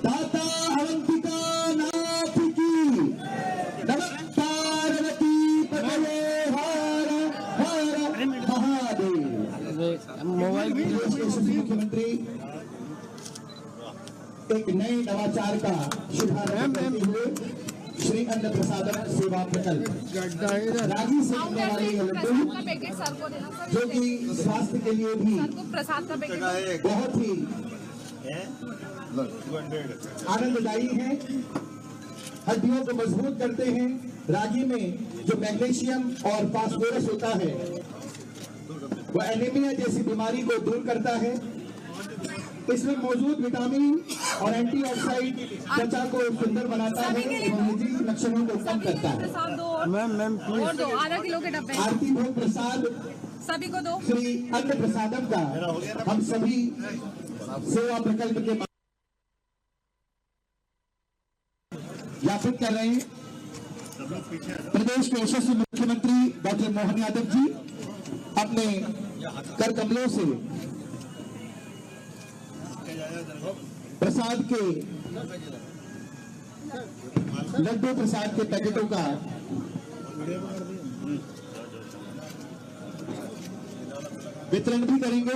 दाता अवंतिका नाथ की, नमः पार्वती पतये हर हर महादेव। मोबाइल मुख्यमंत्री एक नए नवाचार का शुभारंभ करते हुए श्री अन्न प्रसादम सेवा प्रकल्प रागी से बनने वाले ये लड्डू जो कि स्वास्थ्य के लिए भी बहुत ही आनंददायी है, हड्डियों को मजबूत करते हैं। रागी में जो मैग्नीशियम और फास्फोरस होता है वह एनीमिया जैसी बीमारी को दूर करता है। इसमें मौजूद विटामिन और एंटीऑक्सीडेंट त्वचा को सुंदर बनाता है एवं निजी लक्षणों को कम करता है। मैम और दो आधा किलो के डब्बे आरती भोग प्रसाद सभी को दो। श्री अन्न प्रसादम का हम सभी सेवा प्रकल्प के ज्ञापित कर रहे हैं। प्रदेश के यशस्वी मुख्यमंत्री डॉक्टर मोहन यादव जी अपने कर कमलों से प्रसाद के लड्डू प्रसाद के पैकेटों का वितरण भी करेंगे।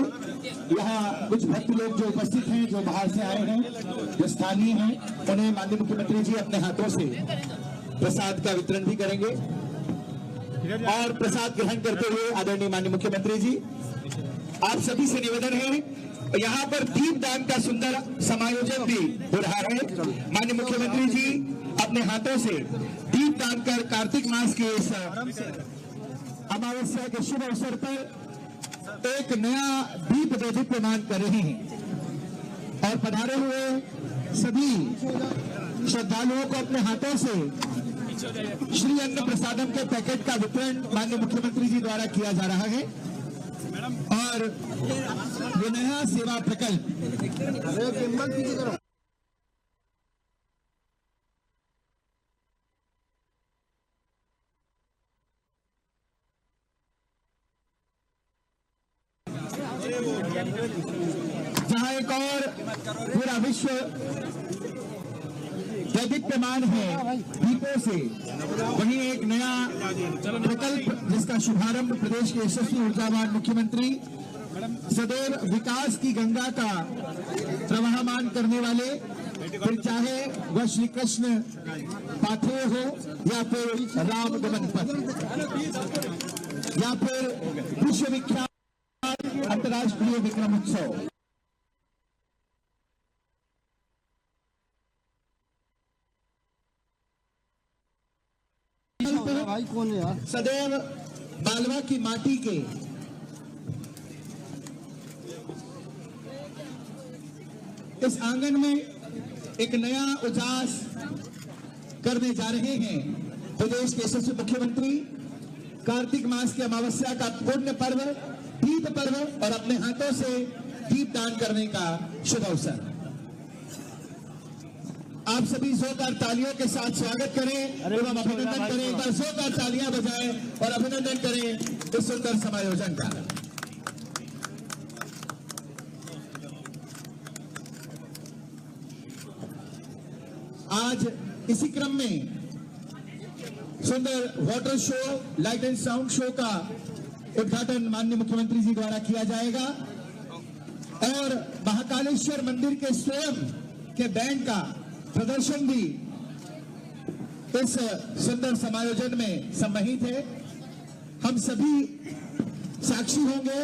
यहाँ कुछ भक्त लोग जो उपस्थित हैं, जो बाहर से आए हैं, जो स्थानीय हैं, उन्हें माननीय मुख्यमंत्री जी अपने हाथों से प्रसाद का वितरण भी करेंगे। और प्रसाद ग्रहण करते हुए आदरणीय माननीय मुख्यमंत्री जी, आप सभी से निवेदन है, यहाँ पर दीपदान का सुंदर समायोजन भी हो रहा है। माननीय मुख्यमंत्री जी अपने हाथों से दीपदान कर कार्तिक मास के इस अमावस्या के शुभ अवसर पर एक नया दीप दीप्यमान कर रहे हैं और पधारे हुए सभी श्रद्धालुओं को अपने हाथों से श्री अन्न प्रसादम के पैकेट का वितरण माननीय मुख्यमंत्री जी द्वारा किया जा रहा है। और ये नया सेवा प्रकल्प जहां एक और पूरा विश्व दैदीप्यमान है दीपों से, वहीं एक नया प्रकल्प जिसका शुभारंभ प्रदेश के यशस्वी ऊर्जावान मुख्यमंत्री सदैव विकास की गंगा का प्रवाहमान करने वाले, फिर चाहे वह श्री कृष्ण पाथेय हो या फिर राम गमन पथ या फिर विश्व विख्यात अंतर्राष्ट्रीय विक्रम उत्सव। कौन है यार? सदैव बालवा की माटी के इस आंगन में एक नया उजास करने जा रहे हैं प्रदेश के यशस्वी मुख्यमंत्री। कार्तिक मास की अमावस्या का पुण्य पर्व, दीप पर्व और अपने हाथों से दीप दान करने का शुभ अवसर। आप सभी जोरदार तालियों के साथ स्वागत करें एवं अभिनंदन करें। एक बार जोरदार तालियां बजाएं और अभिनंदन करें इस सुंदर समायोजन का। आज इसी क्रम में सुंदर water show, light and sound show का उद्घाटन माननीय मुख्यमंत्री जी द्वारा किया जाएगा और महाकालेश्वर मंदिर के स्वयं के बैंड का प्रदर्शन भी इस सुंदर समायोजन में सम्मिलित है। हम सभी साक्षी होंगे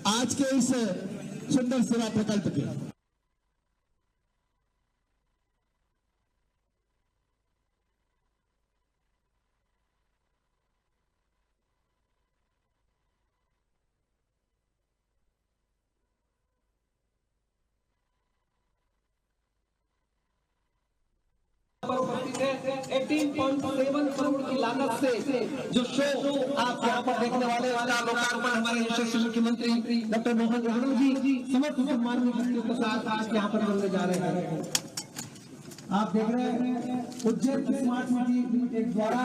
आज के इस सुंदर सेवा प्रकल्प के। $18.7 करोड़ की लागत से जो शो आप यहाँ पर देखने वाले वाला लोकार्पण हमारे यशस्वी मुख्यमंत्री डॉक्टर मोहन यादव जी समस्त सम्माननीय व्यक्तियों के साथ आज यहाँ पर बनने जा रहे हैं। आप देख रहे हैं उज्जैन स्मार्ट सिटी लिमिटेड द्वारा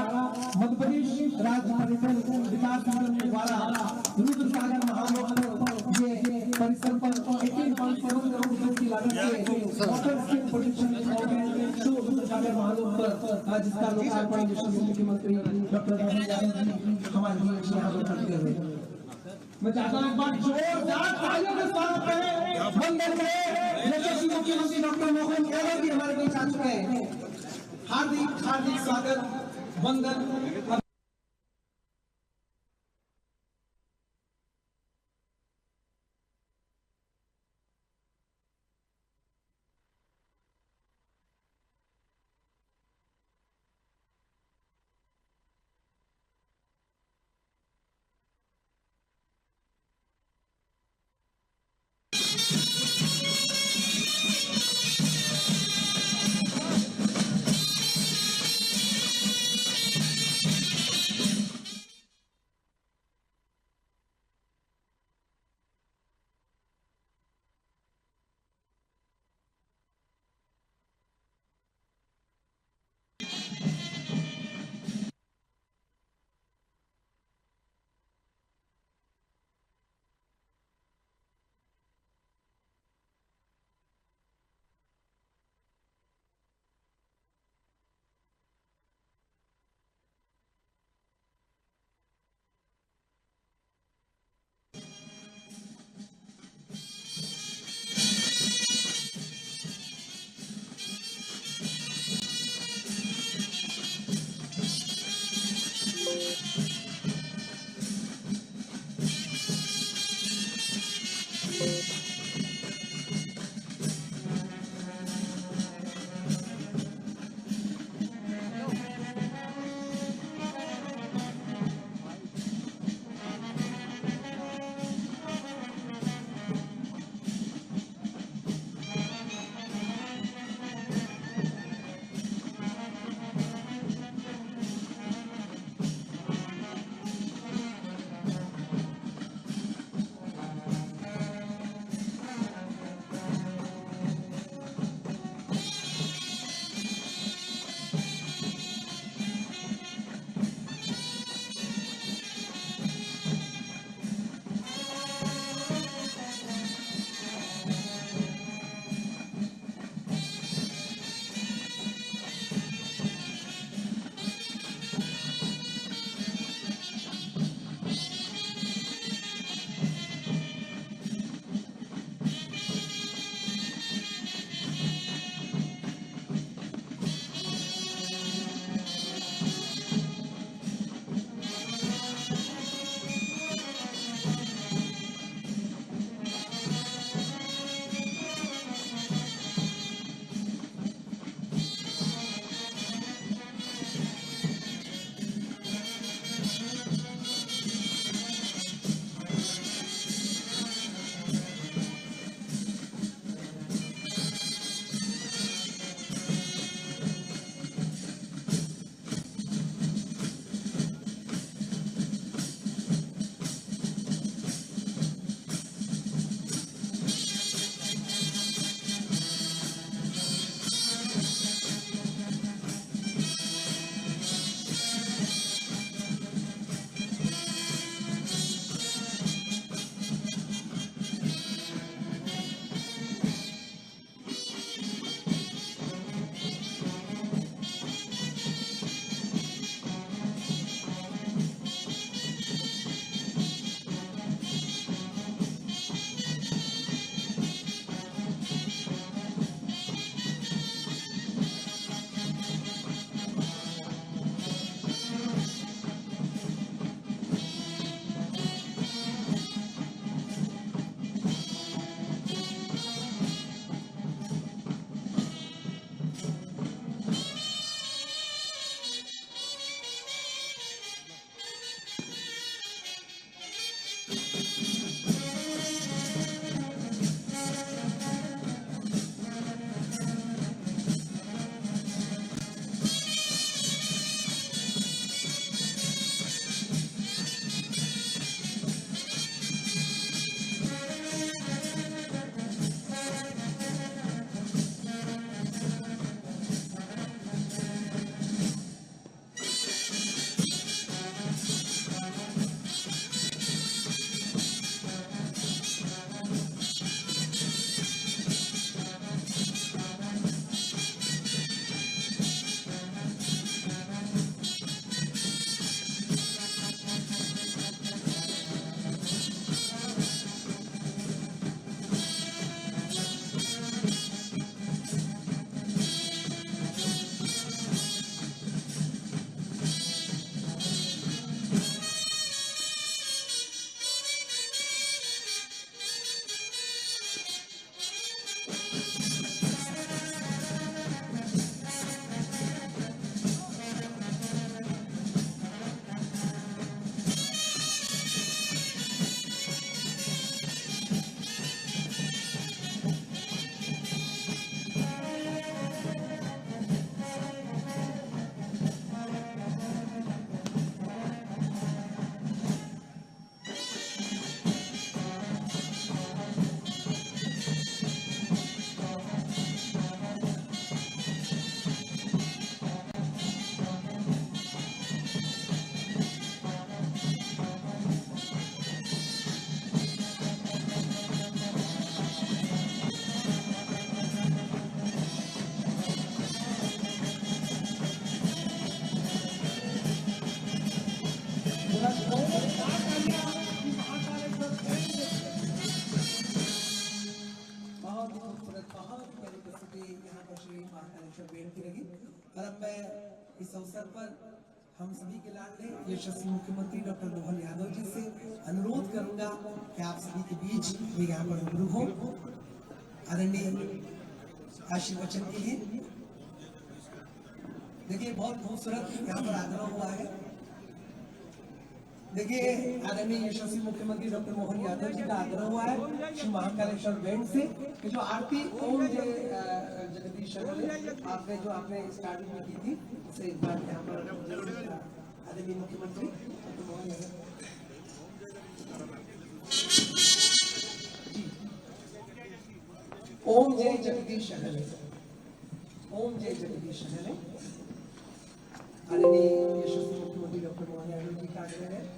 मध्य प्रदेश राज्य पर्यटन विकास निगम द्वारा रुद्र सागर महालोक ये परिसर पर लागत से वाटर स्कीम प्रोटेक्शन शो जाकर मालूम पर जिसका लोकार्पण यशस्वी मुख्यमंत्री डॉक्टर मोहन यादव जी हमारे बीच यहाँ पर करते हुए मैं चाहता हूं एक बार जोरदार तालियों के साथ करें वंदन करें यशस्वी मुख्यमंत्री डॉक्टर मोहन यादव जी हमारे बीच आ चुके हैं। हार्दिक हार्दिक स्वागत वंदन। मैं इस अवसर पर हम सभी के लाडले यशस्वी मुख्यमंत्री डॉक्टर मोहन यादव जी से अनुरोध करूंगा कि आप सभी के बीच ये यहाँ पर रूबरू हो आदरणीय आशीर्वचन के लिए। देखिए बहुत खूबसूरत यहाँ पर आग्रह हुआ है। देखिए आदरणीय यशस्वी मुख्यमंत्री डॉक्टर मोहन यादव जी का आग्रह हुआ है श्री महाकालेश्वर बैंड से कि जो आरती ओम जय जगदीश आपने जो आपने स्टार्टिंग में की थी उसे एक बार यहाँ पर आदरणीय मुख्यमंत्री डॉक्टर मोहन यादव ओम जय जगदीश ओम जय जगदीश आदरणीय यशस्वी मुख्यमंत्री डॉक्टर मोहन यादव जी का आग्रह है।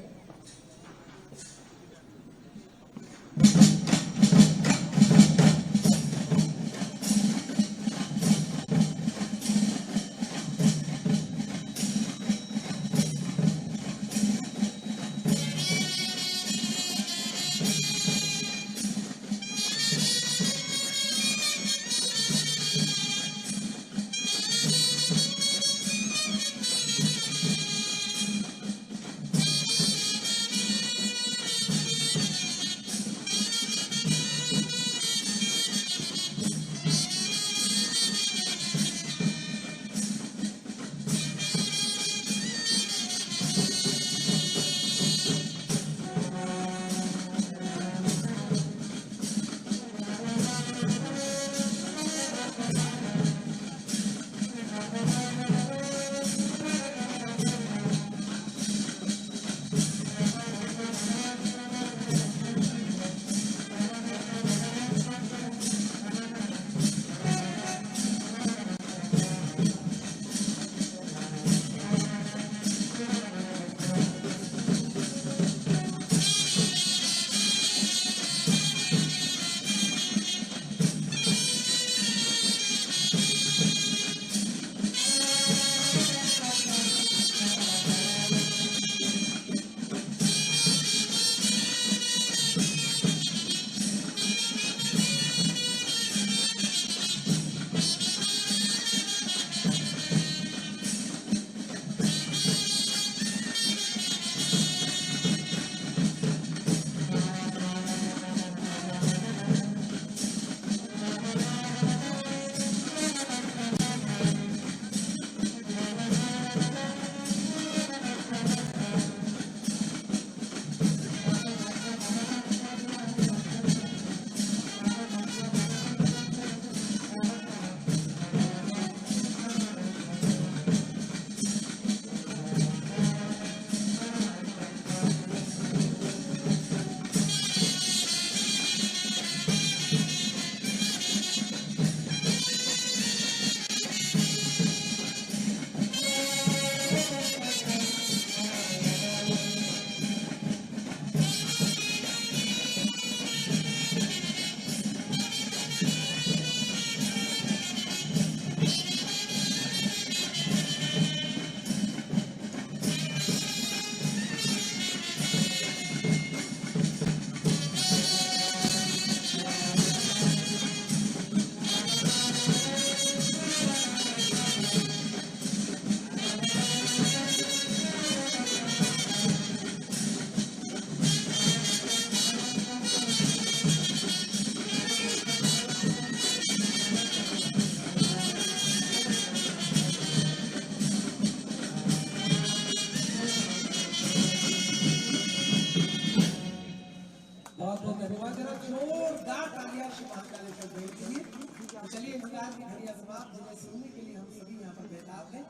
चलिए इंतजार की घड़ियां समाप्त जिन्हें सुनने के लिए हम सभी यहाँ पर बेताब हैं।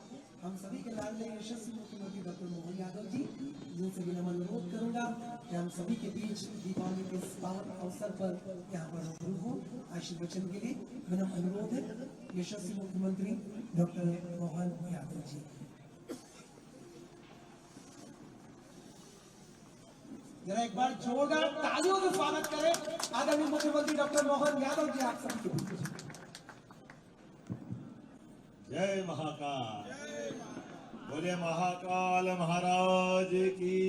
हम सभी के लाडले यशस्वी मुख्यमंत्री डॉक्टर मोहन यादव जी जिनसे भी नमन अनुरोध करूंगा कि हम सभी के बीच दीपावली के पावन अवसर पर यहाँ पर रूबरू हो आशीर्वचन के लिए विनम्र अनुरोध है यशस्वी मुख्यमंत्री डॉक्टर मोहन यादव जी। जरा एक बार जोरदार तालियों से स्वागत करें आदरणीय मुख्यमंत्री डॉक्टर मोहन यादव जी आप सभी के बीच। जय महाकाल, बोले महाकाल महाराज की।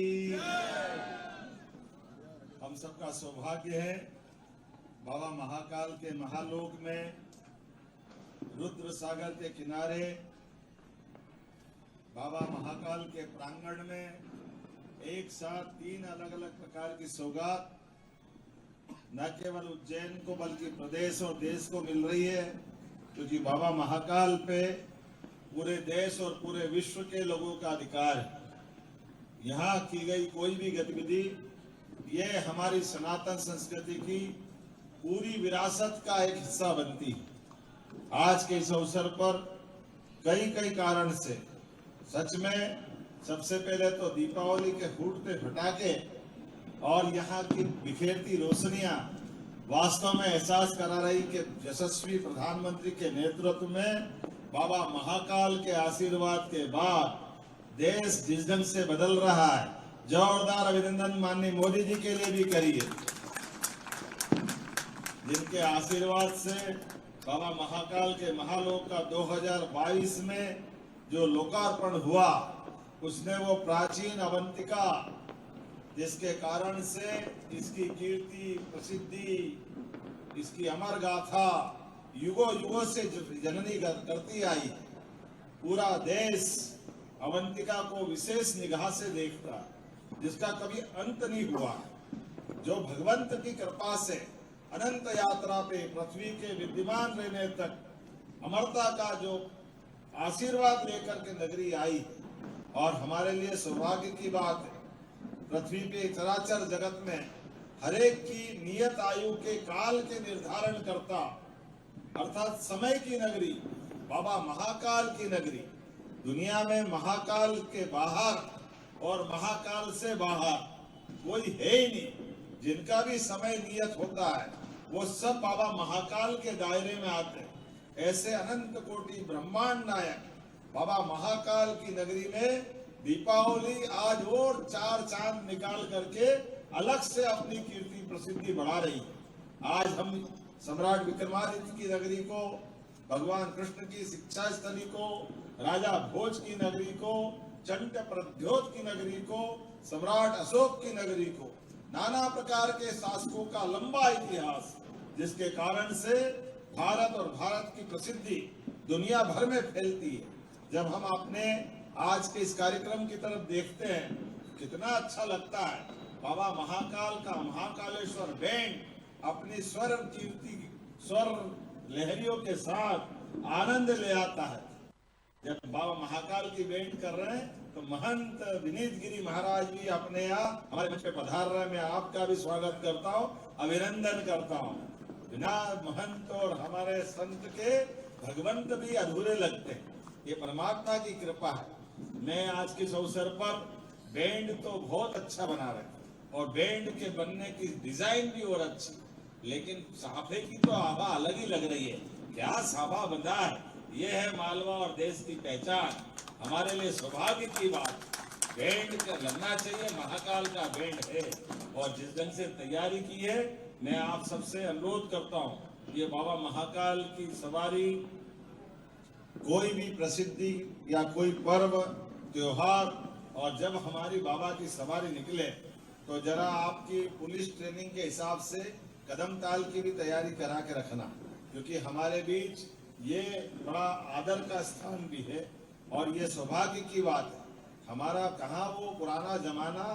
हम सबका सौभाग्य है बाबा महाकाल के महालोक में रुद्र सागर के किनारे बाबा महाकाल के प्रांगण में एक साथ 3 अलग अलग प्रकार की सौगात न केवल उज्जैन को बल्कि प्रदेश और देश को मिल रही है, क्योंकि बाबा महाकाल पे पूरे देश और पूरे विश्व के लोगों का अधिकार है। यहाँ की गई कोई भी गतिविधि ये हमारी सनातन संस्कृति की पूरी विरासत का एक हिस्सा बनती है। आज के इस अवसर पर कई कारण से सच में सबसे पहले तो दीपावली के फूटते फटाके और यहाँ की बिखेरती रोशनियां वास्तव में एहसास करा रही कि यशस्वी प्रधानमंत्री के नेतृत्व में बाबा महाकाल के आशीर्वाद के बाद देश जिस ढंग से बदल रहा है, जोरदार अभिनंदन माननीय मोदी जी के लिए भी करिए, जिनके आशीर्वाद से बाबा महाकाल के महालोक का 2022 में जो लोकार्पण हुआ, उसने वो प्राचीन अवंतिका जिसके कारण से इसकी कीर्ति प्रसिद्धि, इसकी अमर गाथा युगों युगों से जननी करती आई, पूरा देश अवंतिका को विशेष निगाह से देखता, जिसका कभी अंत नहीं हुआ, जो भगवंत की कृपा से अनंत यात्रा पे पृथ्वी के विद्यमान रहने तक अमरता का जो आशीर्वाद लेकर के नगरी आई। और हमारे लिए सौभाग्य की बात है, पृथ्वी पे चराचर जगत में हरेक की नियत आयु के काल के निर्धारण करता, अर्थात समय की नगरी बाबा महाकाल की नगरी। दुनिया में महाकाल के बाहर और महाकाल से बाहर कोई है ही नहीं। जिनका भी समय नियत होता है वो सब बाबा महाकाल के दायरे में आते हैं। ऐसे अनंत कोटि ब्रह्मांड नायक बाबा महाकाल की नगरी में दीपावली आज और 4 चांद निकाल करके अलग से अपनी कीर्ति प्रसिद्धि बढ़ा रही है। आज हम सम्राट विक्रमादित्य की नगरी को, भगवान कृष्ण की शिक्षा स्थली को, राजा भोज की नगरी को, चंड प्रद्योत की नगरी को, सम्राट अशोक की नगरी को, नाना प्रकार के शासकों का लंबा इतिहास, जिसके कारण से भारत और भारत की प्रसिद्धि दुनिया भर में फैलती है। जब हम अपने आज के इस कार्यक्रम की तरफ देखते हैं, कितना अच्छा लगता है। बाबा महाकाल का महाकालेश्वर बैंड अपनी स्वर कीर्ति, स्वर लहरियों के साथ आनंद ले आता है। जब बाबा महाकाल की बैंड कर रहे हैं तो महंत विनीत गिरी महाराज भी अपने यहाँ हमारे मंच पे पधार रहे हैं। मैं आपका भी स्वागत करता हूँ, अभिनंदन करता हूँ। बिना महंत और हमारे संत के भगवंत भी अधूरे लगते हैं। ये परमात्मा की कृपा है। मैं आज के इस अवसर पर बैंड तो बहुत अच्छा बना रहे थे और बैंड के बनने की डिजाइन भी और अच्छी, लेकिन साफे की तो आभा अलग ही लग रही है। क्या साफा बंधा है, ये है मालवा और देश की पहचान। हमारे लिए सौभाग्य की बात, बैंड का लगना चाहिए, महाकाल का बैंड है। और जिस ढंग से तैयारी की है, मैं आप सबसे अनुरोध करता हूँ, ये बाबा महाकाल की सवारी कोई भी प्रसिद्धि या कोई पर्व त्योहार और जब हमारी बाबा की सवारी निकले तो जरा आपकी पुलिस ट्रेनिंग के हिसाब से कदम ताल की भी तैयारी करा के रखना, क्योंकि हमारे बीच ये बड़ा आदर का स्थान भी है और ये सौभाग्य की बात है। हमारा कहाँ वो पुराना जमाना,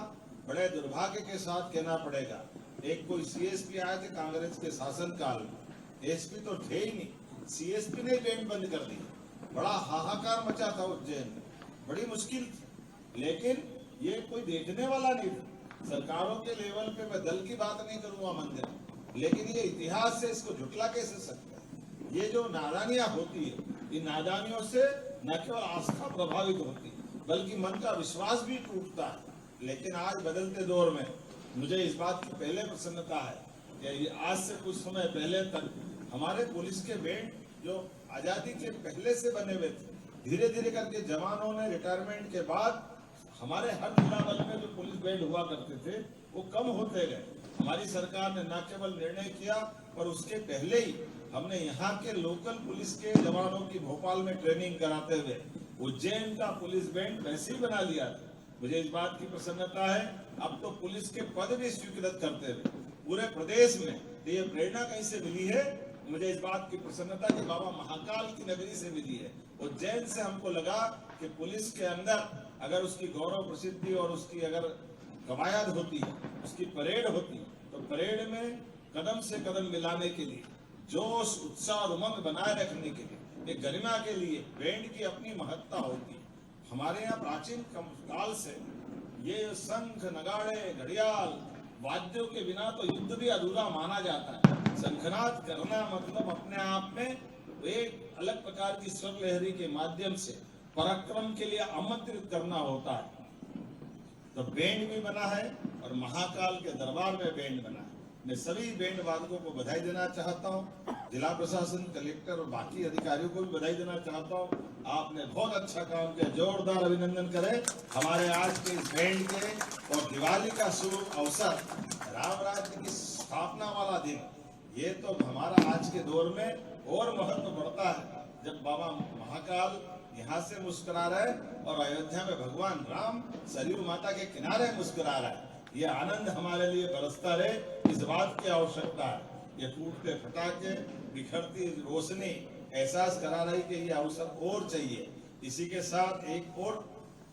बड़े दुर्भाग्य के साथ कहना पड़ेगा। एक कोई सीएसपी आए थे कांग्रेस के शासनकाल में, एसपी तो थे ही नहीं, सीएसपी ने बैंड बंद कर दी। बड़ा हाहाकार मचा था उज्जैन में, बड़ी मुश्किल थी, लेकिन ये कोई देखने वाला नहीं था। सरकारों के लेवल पे मैं दल की बात नहीं करूंगा मंदिर, लेकिन ये इतिहास से इसको झुटला कैसे सकता है। ये जो नादानियां होती है, इन नादानियों से न केवल आस्था प्रभावित होती है बल्कि मन का विश्वास भी टूटता है। लेकिन आज बदलते दौर में मुझे इस बात की पहले प्रसन्नता है कि आज से कुछ समय पहले तक हमारे पुलिस के बैंड जो आजादी के पहले से बने हुए थे, धीरे धीरे करके जवानों ने रिटायरमेंट के बाद हमारे हर जिला बल में जो पुलिस बैंड हुआ करते थे वो कम होते गए। हमारी सरकार ने न केवल निर्णय किया पर उसके पहले ही हमने यहाँ के लोकल पुलिस के जवानों की भोपाल में ट्रेनिंग कराते हुए उज्जैन का पुलिस बैंड वैसे ही बना लिया था। मुझे इस बात की प्रसन्नता है, अब तो पुलिस के पद भी स्वीकृत करते हुए पूरे प्रदेश में। तो ये प्रेरणा कहीं से मिली है, मुझे इस बात की प्रसन्नता कि बाबा महाकाल की नगरी से मिली है। उज्जैन से हमको लगा कि पुलिस के अंदर अगर उसकी गौरव प्रसिद्धि और उसकी अगर कवायद होती है, उसकी परेड होती है, तो परेड में कदम से कदम मिलाने के लिए, जोश उत्साह और उमंग बनाए रखने के लिए, एक गरिमा के लिए बैंड की अपनी महत्ता होती है। हमारे यहाँ प्राचीन काल से ये शंख, नगाड़े, घड़ियाल, वाद्यों के बिना तो युद्ध भी अधूरा माना जाता है। शंखनाद करना मतलब अपने आप में एक अलग प्रकार की स्वर लहरी के माध्यम से पराक्रम के लिए आमंत्रित करना होता है। तो बैंड भी बना है और महाकाल के दरबार में बैंड बना है। मैं सभी बैंड वादकों को बधाई देना चाहता हूँ, जिला प्रशासन, कलेक्टर और बाकी अधिकारियों को भी बधाई देना चाहता हूँ। आपने बहुत अच्छा काम किया, जोरदार अभिनंदन करें हमारे आज के इस बैंड के। और दिवाली का शुभ अवसर, राम राज्य की स्थापना वाला दिन, ये तो हमारा आज के दौर में और महत्व बढ़ता है जब बाबा महाकाल यहाँ से मुस्कुरा रहे और अयोध्या में भगवान राम सरयू माता के किनारे मुस्कुरा रहा है। ये आनंद हमारे लिए बरसता रहे, इस बात की आवश्यकता है। ये फूटते फटाके, बिखरती रोशनी एहसास करा रही कि ये अवसर और चाहिए। इसी के साथ एक और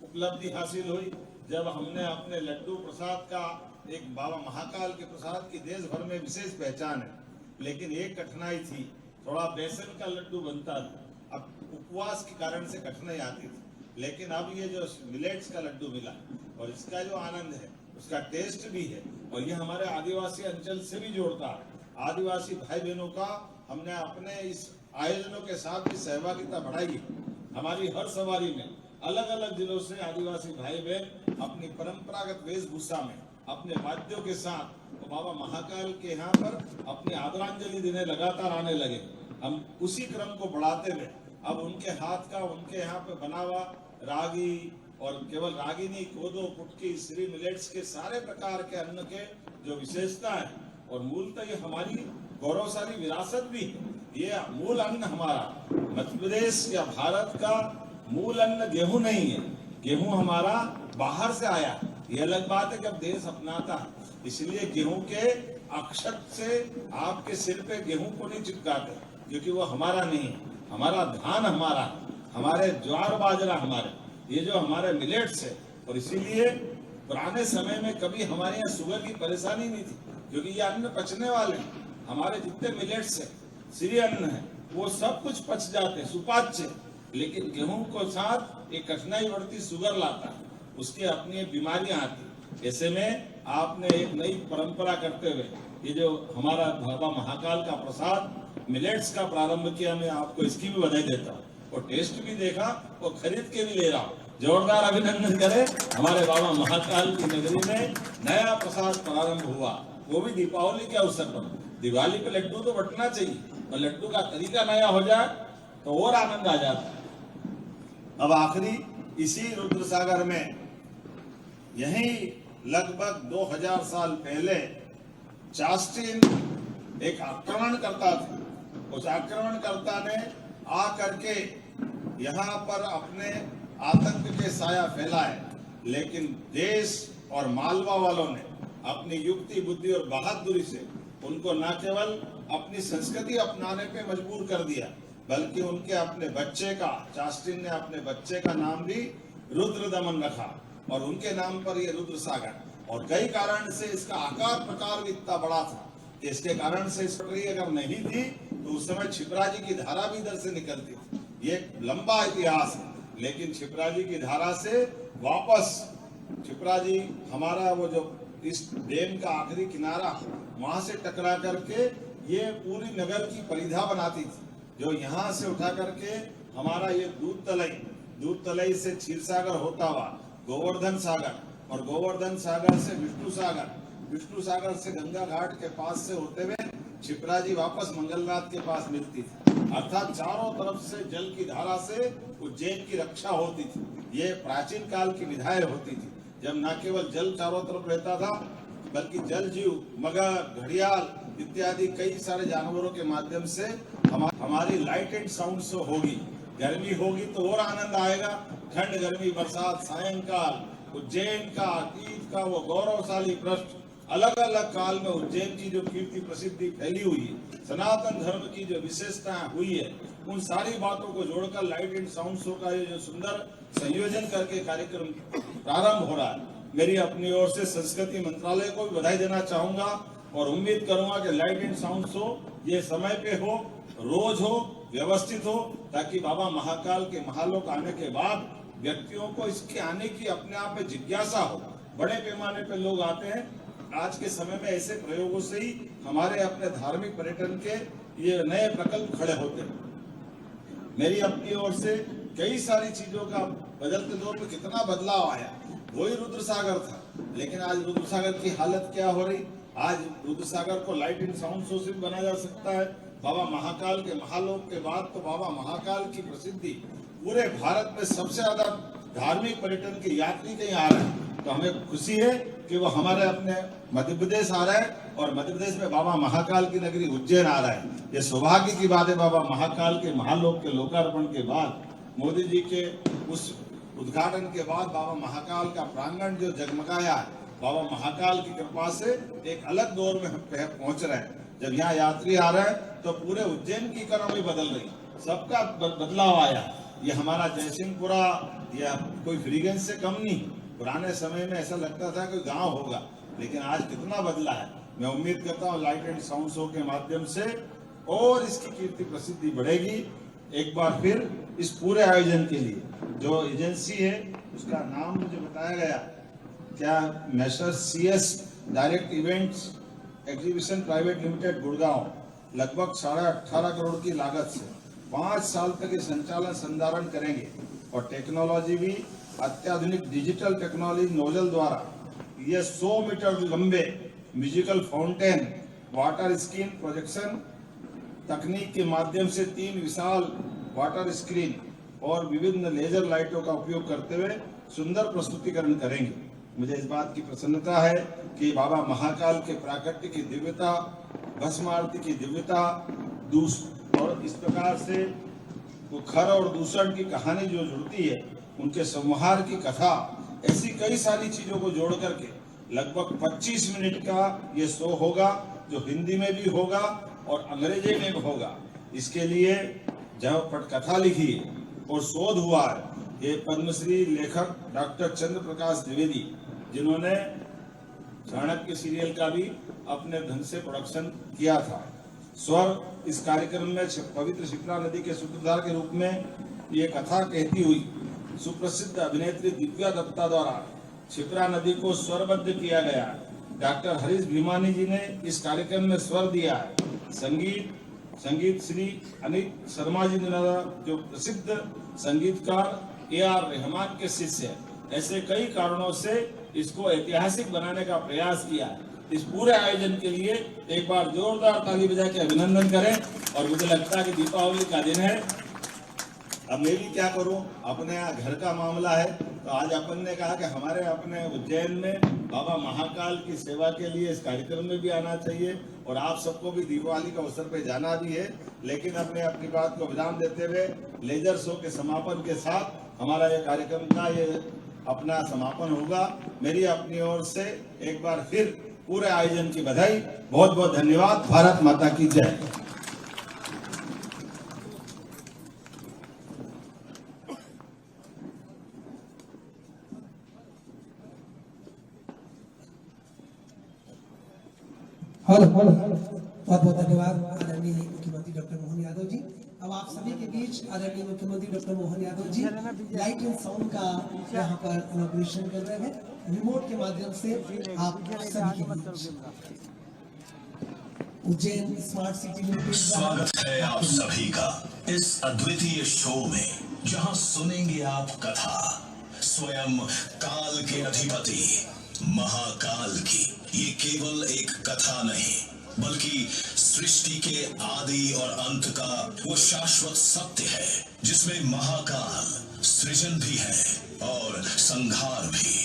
उपलब्धि हासिल हुई जब हमने अपने लड्डू प्रसाद का, एक बाबा महाकाल के प्रसाद की देश भर में विशेष पहचान है, लेकिन एक कठिनाई थी, थोड़ा बेसन का लड्डू बनता था, अब उपवास के कारण से कठिनाई आती थी। लेकिन अब ये जो मिलेट्स का लड्डू मिला और इसका जो आनंद है, उसका टेस्ट भी है और ये हमारे आदिवासी अंचल से भी जोड़ता है। आदिवासी भाई बहनों का हमने अपने इस आयोजनों के साथ भी सहभागिता बढ़ाई है। हमारी हर सवारी में अलग अलग जिलों से आदिवासी भाई बहन अपनी परंपरागत वेशभूषा में, अपने वाद्यों के साथ तो बाबा महाकाल के यहाँ पर अपनी आदरांजलि देने लगातार आने लगे। हम उसी क्रम को बढ़ाते हुए अब उनके हाथ का, उनके यहाँ पे बना हुआ रागी, और केवल रागी नहीं, कोदो, कुटकी, श्री मिलेट्स के सारे प्रकार के अन्न के जो विशेषता है, और मूलतः ये हमारी गौरवशाली विरासत भी है। ये मूल अन्न हमारा मध्य प्रदेश या भारत का मूल अन्न गेहूं नहीं है, गेहूं हमारा बाहर से आया। ये अलग बात है जब देश अपनाता है, इसलिए गेहूं के अक्षत से आपके सिर पे गेहूं को नहीं चिपकाते, क्योंकि वो हमारा नहीं है। हमारा धान हमारा, हमारे ज्वार बाजरा हमारे, ये जो हमारे मिलेट्स है। और इसीलिए पुराने समय में कभी हमारे यहाँ शुगर की परेशानी नहीं थी, क्योंकि ये अन्न पचने वाले हैं। हमारे जितने मिलेट्स है, श्री अन्न है, वो सब कुछ पच जाते हैं, सुपाच्य। लेकिन गेहूं को साथ एक कठिनाई बढ़ती, शुगर लाता है, उसकी अपनी बीमारियां आती। ऐसे में आपने एक नई परंपरा करते हुए ये जो हमारा बाबा महाकाल का प्रसाद मिलेट्स का प्रारंभ किया, मैं आपको इसकी भी बधाई देता हूँ। और टेस्ट भी देखा और खरीद के भी ले रहा हूँ। जोरदार अभिनंदन करें, हमारे बाबा महाकाल की नगरी में नया प्रसाद प्रारंभ हुआ, वो भी दीपावली के अवसर पर। दिवाली पे लड्डू तो बंटना चाहिए, और लड्डू का तरीका नया हो जाए तो और आनंद आ जाता है। अब आखिरी इसी रुद्रसागर में, यही लगभग 2000 साल पहले चास्टिन एक आक्रमण करता था। उस आक्रमणकर्ता ने आ करके यहाँ पर अपने आतंक के साया फैलाए, लेकिन देश और मालवा वालों ने अपनी युक्ति, बुद्धि और बहादुरी से उनको न केवल अपनी संस्कृति अपनाने पे मजबूर कर दिया, बल्कि उनके अपने बच्चे का, चास्टिन ने अपने बच्चे का नाम भी रुद्रदमन रखा, और उनके नाम पर ये रुद्रसागर। और कई कारण से इसका आकार प्रकार भी इतना बड़ा था कि इसके कारण से इस अगर नहीं थी तो उस समय छिपराजी की धारा भी इधर से निकलती थी। ये लंबा इतिहास है, लेकिन छिपराजी की धारा से वापस छिपराजी हमारा वो जो इस डैम का आखिरी किनारा, वहां से टकरा करके ये पूरी नगर की परिधा बनाती थी, जो यहाँ से उठा करके हमारा ये दूध तलई से क्षीर सागर होता हुआ गोवर्धन सागर, और गोवर्धन सागर से विष्णु सागर से गंगा घाट के पास से होते हुए छिपराजी वापस मंगलनाथ के पास मिलती थी। अर्थात चारों तरफ से जल की धारा से उज्जैन की रक्षा होती थी। ये प्राचीन काल की विधाएं होती थी, जब न केवल जल चारों तरफ रहता था, बल्कि जल जीव, मगर, घड़ियाल इत्यादि कई सारे जानवरों के माध्यम से हमारी लाइट एंड साउंड शो होगी। गर्मी होगी तो और आनंद आएगा। ठंड, गर्मी, बरसात, सायंकाल, उज्जैन का अतीत का वो गौरवशाली पृष्ठ अलग अलग काल में उज्जैन की जो कीर्ति प्रसिद्धि फैली हुई है, सनातन धर्म की जो विशेषताएं हुई है, उन सारी बातों को जोड़कर लाइट एंड साउंड शो का ये जो सुंदर संयोजन करके कार्यक्रम प्रारंभ हो रहा है, मेरी अपनी ओर से संस्कृति मंत्रालय को भी बधाई देना चाहूंगा और उम्मीद करूंगा कि लाइट एंड साउंड शो ये समय पे हो, रोज हो, व्यवस्थित हो, ताकि बाबा महाकाल के महालोक आने के बाद व्यक्तियों को इसके आने की अपने आप में जिज्ञासा हो। बड़े पैमाने पे लोग आते हैं। आज के समय में ऐसे प्रयोगों से ही हमारे अपने धार्मिक पर्यटन के ये नए प्रकल्प खड़े होते हैं। मेरी अपनी ओर से कई सारी चीजों का बदलते दौर में कितना बदलाव आया। वही रुद्रसागर था, लेकिन आज रुद्रसागर की हालत क्या हो रही। आज रुद्रसागर को लाइट एंड साउंड शो से भी बनाया जा सकता है। बाबा महाकाल के महालोक के बाद तो बाबा महाकाल की प्रसिद्धि पूरे भारत में सबसे ज्यादा धार्मिक पर्यटन के यात्री कहीं आ रहे हैं, तो हमें खुशी है कि वो हमारे अपने मध्य प्रदेश आ रहा है और मध्य प्रदेश में बाबा महाकाल की नगरी उज्जैन आ रहा है। ये सौभाग्य की बात है। बाबा महाकाल के महालोक के लोकार्पण के बाद, मोदी जी के उस उद्घाटन के बाद बाबा महाकाल का प्रांगण जो जगमगाया है, बाबा महाकाल की कृपा से एक अलग दौर में हम पहुंच रहे हैं। जब यहाँ यात्री आ रहे हैं तो पूरे उज्जैन की इकोनॉमी बदल रही, सबका बदलाव आया। ये हमारा जयसिंहपुरा या कोई फ्रीगंज से कम नहीं। पुराने समय में ऐसा लगता था कोई गांव होगा, लेकिन आज कितना बदला है। मैं उम्मीद करता हूँ लाइट एंड साउंड शो के माध्यम से और इसकी कीर्ति प्रसिद्धि बढ़ेगी। एक बार फिर इस पूरे आयोजन के लिए जो एजेंसी है उसका नाम मुझे बताया गया, क्या messrs CS direct events exhibition private limited Gurgaon, लगभग 18.5 करोड़ की लागत से 5 साल तक ये संचालन संधारण करेंगे और टेक्नोलॉजी भी अत्याधुनिक डिजिटल टेक्नोलॉजी नोजल द्वारा ये 100 मीटर लंबे musical fountain, water screen projection तकनीक के माध्यम से 3 विशाल वाटर स्क्रीन और विभिन्न लेजर लाइटों का उपयोग करते हुए सुंदर प्रस्तुतिकरण करेंगे। मुझे इस बात की प्रसन्नता है कि बाबा महाकाल के प्राकट्य की दिव्यता, भस्म आरती की दिव्यता, और इस प्रकार से वो खर और दूषण की कहानी जो जुड़ती है, उनके संहार की कथा, ऐसी कई सारी चीजों को जोड़ करके लगभग 25 मिनट का ये शो होगा, जो हिंदी में भी होगा और अंग्रेजी में भी होगा। इसके लिए जहाँ पटकथा लिखी है और शोध हुआ है, ये पद्मश्री लेखक डॉक्टर चंद्र प्रकाश द्विवेदी, जिन्होंने चाणक्य सीरियल का भी अपने ढंग से प्रोडक्शन किया था। स्वर इस कार्यक्रम में पवित्र शिप्रा नदी के सूत्रधार के रूप में ये कथा कहती हुई सुप्रसिद्ध अभिनेत्री दिव्या दत्ता द्वारा शिप्रा नदी को स्वरबद्ध किया गया। डॉक्टर हरीश भीमानी जी ने इस कार्यक्रम में स्वर दिया है। संगीत श्री अनित शर्मा जी ने, जो प्रसिद्ध संगीतकार AR रहमान के शिष्य है। ऐसे कई कारणों से इसको ऐतिहासिक बनाने का प्रयास किया है। इस पूरे आयोजन के लिए एक बार जोरदार ताली बजा के अभिनंदन करें। और मुझे लगता है कि दीपावली का दिन है। अब मैं भी क्या करूं, अपने यहाँ घर का मामला है, तो आज अपन ने कहा कि हमारे अपने उज्जैन में बाबा महाकाल की सेवा के लिए इस कार्यक्रम में भी आना चाहिए और आप सबको भी दीपावली के अवसर पे जाना भी है। लेकिन अपने अपनी बात को विराम देते हुए लेजर शो के समापन के साथ हमारा ये कार्यक्रम का ये अपना समापन होगा। मेरी अपनी ओर से एक बार फिर पूरे आयोजन की बधाई, बहुत बहुत धन्यवाद। भारत माता की जय। हेलो बहुत बहुत धन्यवाद आदरणीय मुख्यमंत्री डॉक्टर मोहन यादव जी। अब आप सभी के बीच आदरणीय मुख्यमंत्री doctor Mohan Yadav ji light and sound का यहाँ पर इनॉग्रेशन कर रहे हैं रिमोट के माध्यम से। आप सभी के बीच उज्जैन स्मार्ट सिटी लिमिटेड स्वागत है आप सभी का इस अद्वितीय शो में, जहां सुनेंगे आप कथा स्वयं काल के अधिपति महाकाल की। ये केवल एक कथा नहीं, बल्कि सृष्टि के आदि और अंत का वो शाश्वत सत्य है, जिसमें महाकाल सृजन भी है और संहार भी।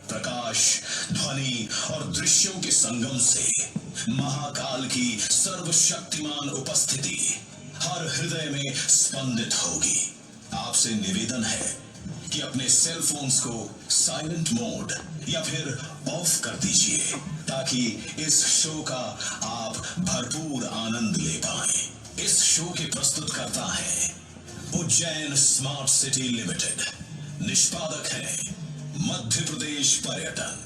प्रकाश, ध्वनि और दृश्यों के संगम से महाकाल की सर्वशक्तिमान उपस्थिति हर हृदय में स्पंदित होगी। आपसे निवेदन है, कि अपने सेल फोन्स को साइलेंट मोड या फिर ऑफ कर दीजिए ताकि इस शो का आप भरपूर आनंद ले पाएं। इस शो के प्रस्तुतकर्ता हैं उज्जैन स्मार्ट सिटी लिमिटेड, निष्पादक हैं मध्य प्रदेश पर्यटन।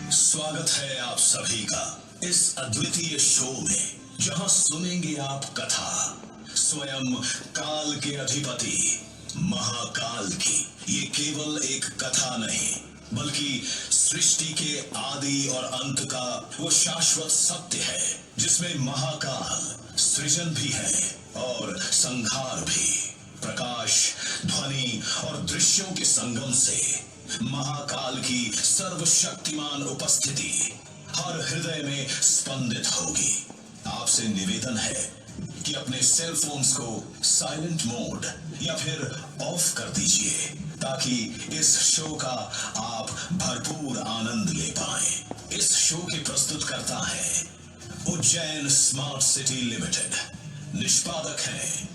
स्वागत है आप सभी का इस अद्वितीय शो में, जहां सुनेंगे आप कथा स्वयं काल के अधिपति महाकाल की। ये केवल एक कथा नहीं बल्कि सृष्टि के आदि और अंत का वो शाश्वत सत्य है जिसमें महाकाल सृजन भी है और संहार भी। प्रकाश, ध्वनि और दृश्यों के संगम से महाकाल की सर्वशक्तिमान उपस्थिति हर हृदय में स्पंदित होगी। आपसे निवेदन है कि अपने सेल फोन्स को साइलेंट मोड या फिर ऑफ कर दीजिए ताकि इस शो का आप भरपूर आनंद ले पाएं। इस शो के प्रस्तुतकर्ता हैं उज्जैन स्मार्ट सिटी लिमिटेड, निष्पादक हैं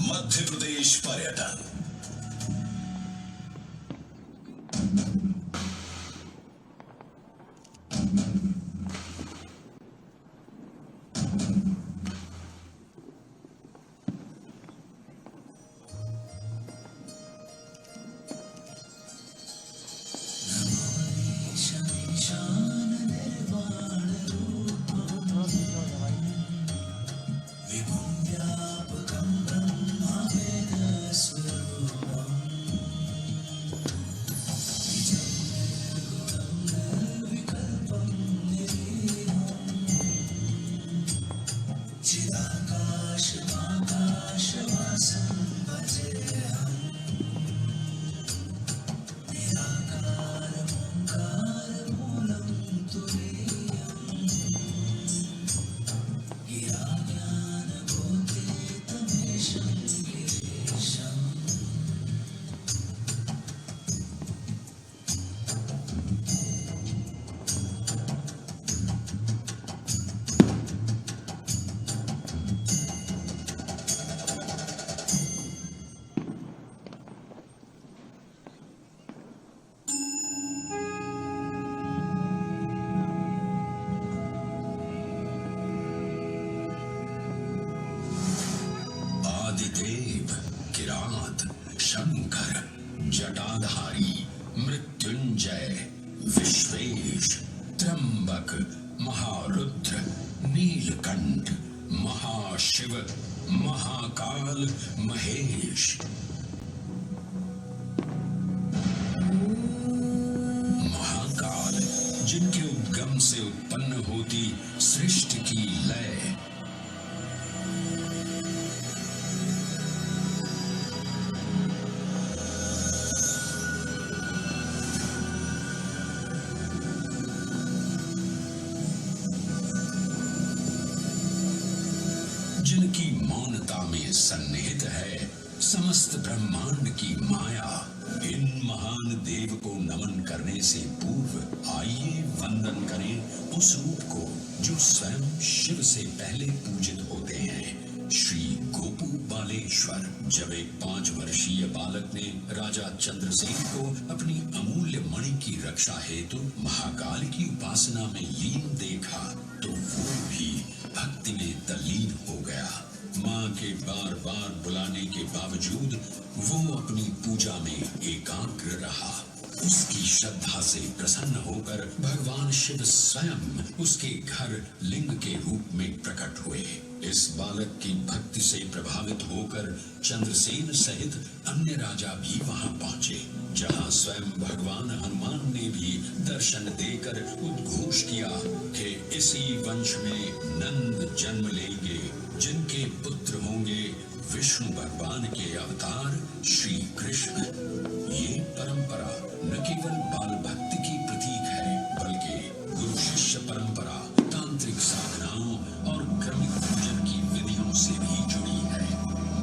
मध्य प्रदेश पर्यटन। आदिदेव, किरात, शंकर, जटाधारी, मृत्युंजय, विश्वेश, त्र्यंबक, महारुद्र, नीलकंठ, महाशिव, महाकाल, महेश। महाकाल जिनके उद्गम से उत्पन्न होती सृष्टि की लय, जिनकी मौनता में सन्निहित है समस्त ब्रह्मांड की माया। इन महान देव को नमन करने से पूर्व आइए वंदन करें उस रूप को जो स्वयं शिव से पहले पूजित होते हैं, श्री गोपू बालेश्वर। जब एक 5 वर्षीय बालक ने राजा चंद्रसेन को अपनी अमूल्य मणि की रक्षा हेतु महाकाल की उपासना में लीन देखा तो वो भी भक्ति में तल्लीन हो गया। माँ के बार बार बुलाने के बावजूद वो अपनी पूजा में एकाग्र रहा। उसकी श्रद्धा से प्रसन्न होकर भगवान शिव स्वयं उसके घर लिंग के रूप में प्रकट हुए। इस बालक की भक्ति से प्रभावित होकर चंद्रसेन सहित अन्य राजा भी वहां पहुंचे, जहां स्वयं भगवान हनुमान ने भी दर्शन देकर उद्घोष किया कि इसी वंश में नंद जन्म लेंगे, जिनके पुत्र होंगे विष्णु भगवान के अवतार श्री कृष्ण। ये परंपरा न केवल बाल भक्ति की प्रतीक है, बल्कि गुरु शिष्य परंपरा, तांत्रिक साधनाओं और क्रमिक पूजन की विधियों से भी जुड़ी है।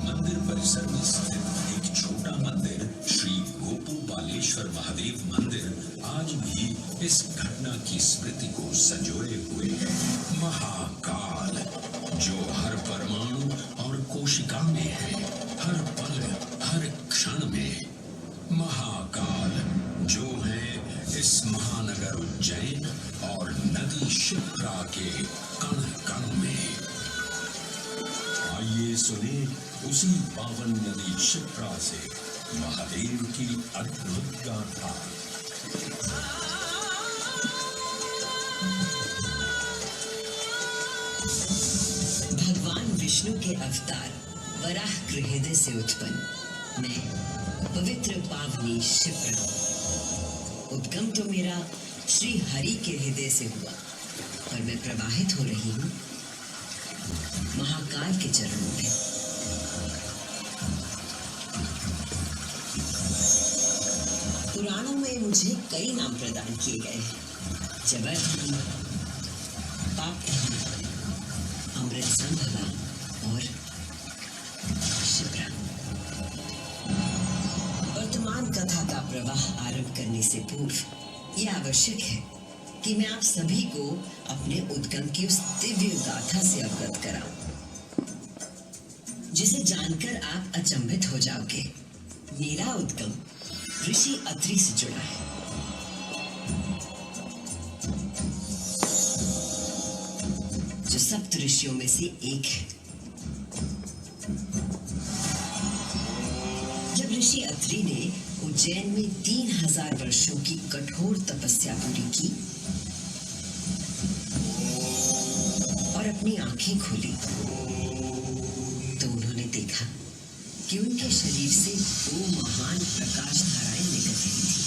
मंदिर परिसर में स्थित एक छोटा मंदिर श्री गोपू बालेश्वर महादेव मंदिर आज भी इस घटना की स्मृति को संजोए हुए है। महाकाल जो हर परमाणु और कोशिका में है, हर पल हर क्षण में। महाकाल जो है इस महानगर उज्जैन और नदी शिप्रा के कण कण में। आइए सुने उसी पावन नदी शिप्रा से महादेव की अद्भुत गाथा। भगवान विष्णु के अवतार वराह हृदय से उत्पन्न मैं पवित्र पावनी शिप्रा। उद्गम तो मेरा श्री हरि के हृदय से हुआ, और मैं प्रवाहित हो रही हूँ महाकाल के चरणों में। पुराणों में मुझे कई नाम प्रदान किए गए हैं, जबरदस्ती, पाप, अमृत संभवा और शिप्रा। वर्तमान कथा का प्रवाह आरंभ करने से पूर्व यह आवश्यक है कि मैं आप सभी को अपने उद्गम की उस दिव्य गाथा से अवगत कराऊं, जिसे जानकर आप अचंभित हो जाओगे। मेरा उद्गम ऋषि अत्रि से जुड़ा है। जो सप्त ऋषियों में से एक है। जब ऋषि अत्रि ने उज्जैन में 3000 वर्षों की कठोर तपस्या पूरी की और अपनी आंखें खोली, तो उन्होंने देखा कि उनके शरीर से 2 महान प्रकाश धाराएं निकल रही थी।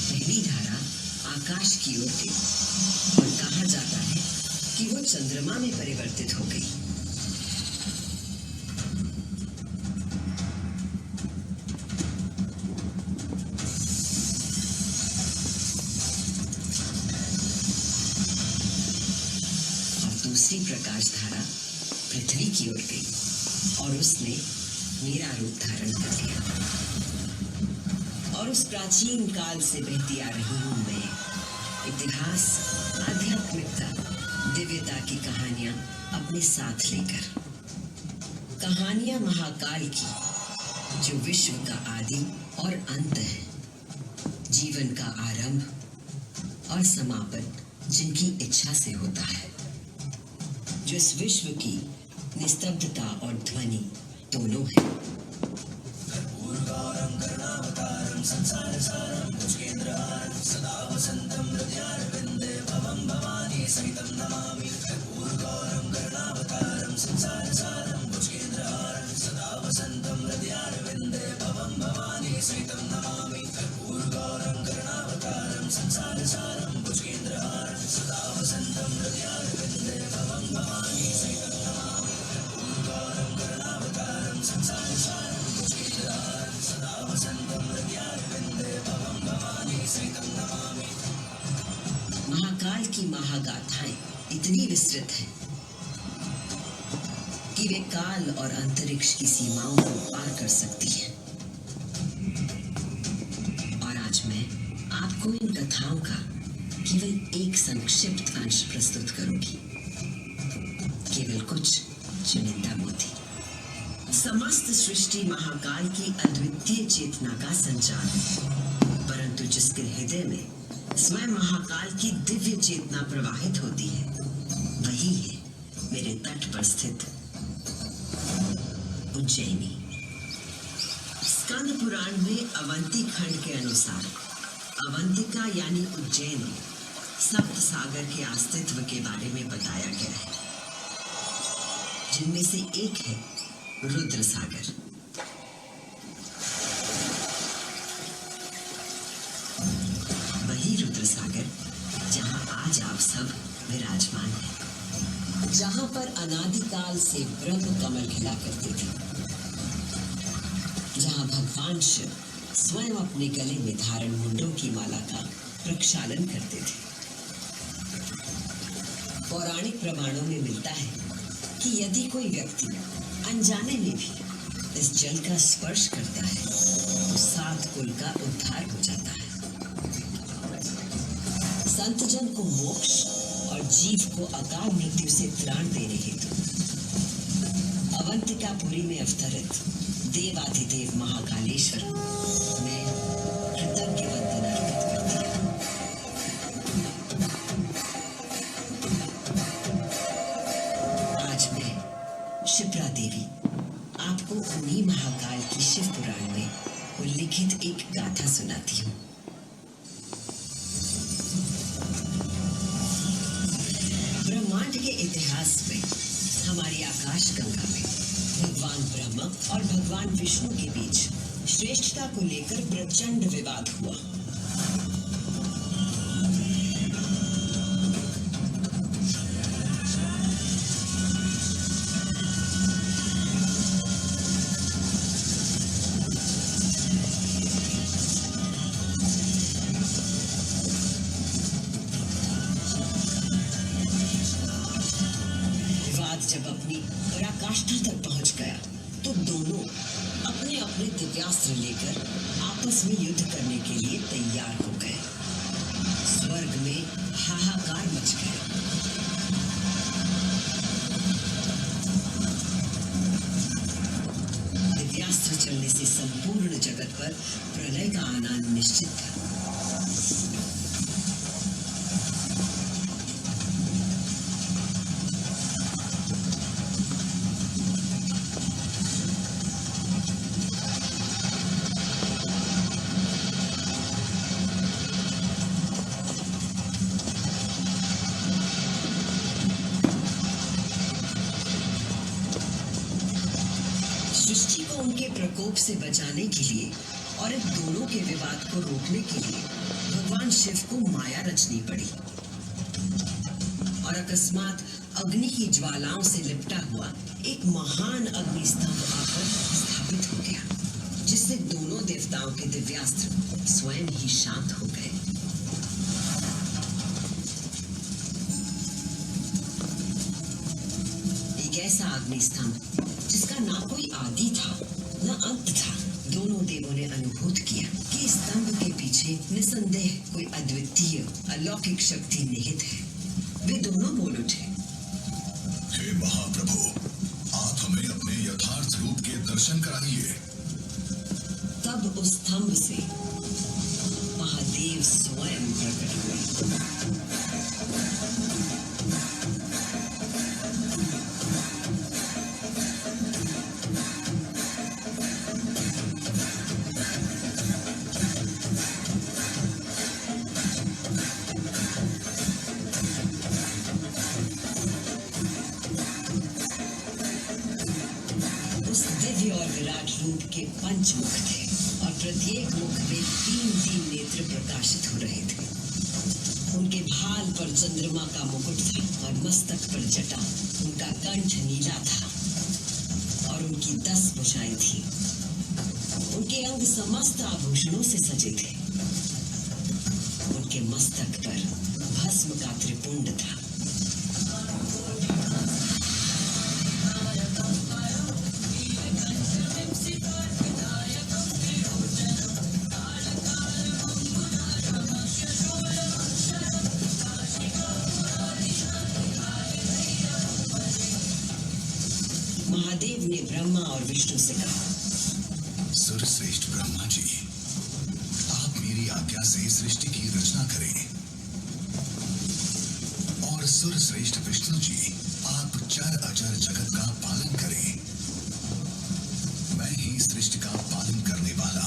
पहली धारा आकाश की ओर गई और कहा जाता है कि वो चंद्रमा में परिवर्तित हो गई। दूसरी प्रकाश धारा पृथ्वी की ओर गई और उसने मेरा रूप धारण कर लिया। और उस प्राचीन काल से बहती आ रही हूं मैं, इतिहास, आध्यात्मिकता, दिव्यता की कहानियां अपने साथ लेकर। कहानियां महाकाल की, जो विश्व का आदि और अंत है, जीवन का आरंभ और समापन जिनकी इच्छा से होता है, जो इस विश्व की निस्तब्धता और ध्वनि दोनों है। महाकाल की महागाथाएं इतनी विस्तृत हैं कि वे काल और अंतरिक्ष की सीमाओं को पार कर सकती हैं। और आज मैं आपको इन कथाओं का केवल एक संक्षिप्त अंश प्रस्तुत करूंगी, केवल कुछ चुनिंदा मोती। समस्त सृष्टि महाकाल की अद्वितीय चेतना का संचार है, परंतु जिसके हृदय में स्वयं महाकाल की दिव्य चेतना प्रवाहित होती है, वही है मेरे तट पर स्थित उज्जैनी। इसका स्कंद पुराण में अवंती खंड के अनुसार अवंतिका यानी उज्जैन सप्त सागर के अस्तित्व के बारे में बताया गया है, जिनमें से एक है रुद्र सागर। वही रुद्र सागर जहां आज आप सब विराजमान हैं, जहां पर अनादिकाल से ब्रह्म कमल खिला करते थे, जहां भगवान शिव स्वयं अपने गले में धारण मुंडों की माला का प्रक्षालन करते थे। पौराणिक प्रमाणों में मिलता है कि यदि कोई व्यक्ति अनजाने में भी इस जल का स्पर्श करता है तो 7 कुल का उद्धार हो जाता है। संतजन को मोक्ष और जीव को अकाल मृत्यु से त्राण देने हेतु अवंतिकापुरी में अवतरित देवाधिदेव महाकालेश्वर में कृतज्ञ वंदना अर्पित करती है। आज मैं शिप्रा देवी आपको उन्हीं महाकाल की शिव पुराण में उल्लिखित एक गाथा सुनाती हूँ। ब्रह्मांड के इतिहास में हमारी आकाश गंगा में भगवान ब्रह्मा और भगवान विष्णु के बीच श्रेष्ठता को लेकर प्रचंड विवाद हुआ। जब अपनी पराकाष्ठा तक पहुंच गया तो दोनों अपने अपने दिव्यास्त्र लेकर आपस में युद्ध करने के लिए तैयार हो गए। स्वर्ग में हाहाकार मच गया। दिव्यास्त्र चलने से संपूर्ण जगत पर प्रलय का आना निश्चित था। सृष्टि को उनके प्रकोप से बचाने के लिए और इन दोनों के विवाद को रोकने के लिए भगवान शिव को माया रचनी पड़ी और अकस्मात अग्नि की ज्वालाओं से लिपटा हुआ एक महान अग्निस्तंभ आकर स्थापित हो गया, जिससे दोनों देवताओं के दिव्यास्त्र स्वयं ही शांत हो गए। एक ऐसा अग्निस्तंभ जिसका ना कोई आदि था न अंत था। दोनों देवों ने अनुभूत किया कि इस स्तंभ के पीछे निसंदेह कोई अद्वितीय अलौकिक शक्ति निहित है। वे दोनों बोल उठे, हे महाप्रभु, आप हमें अपने यथार्थ रूप के दर्शन कराइए। तब उस स्तंभ से महादेव स्वयं प्रकट हुए। रूप के पंचमुख थे और प्रत्येक मुख में 3-3 नेत्र प्रकाशित हो रहे थे। उनके भाल पर चंद्रमा का मुकुट था और मस्तक पर जटा। उनका कंठ नीला था और उनकी 10 भुजाएं थी। उनके अंग समस्त आभूषणों से सजे थे। उनके मस्तक पर भस्म का त्रिपुंड था। महादेव ने ब्रह्मा और विष्णु से कहा, सर्वश्रेष्ठ ब्रह्मा जी, आप मेरी आज्ञा से सृष्टि की रचना करें और सर्वश्रेष्ठ विष्णु जी, आप चर अचर जगत का पालन करें। मैं ही सृष्टि का पालन करने वाला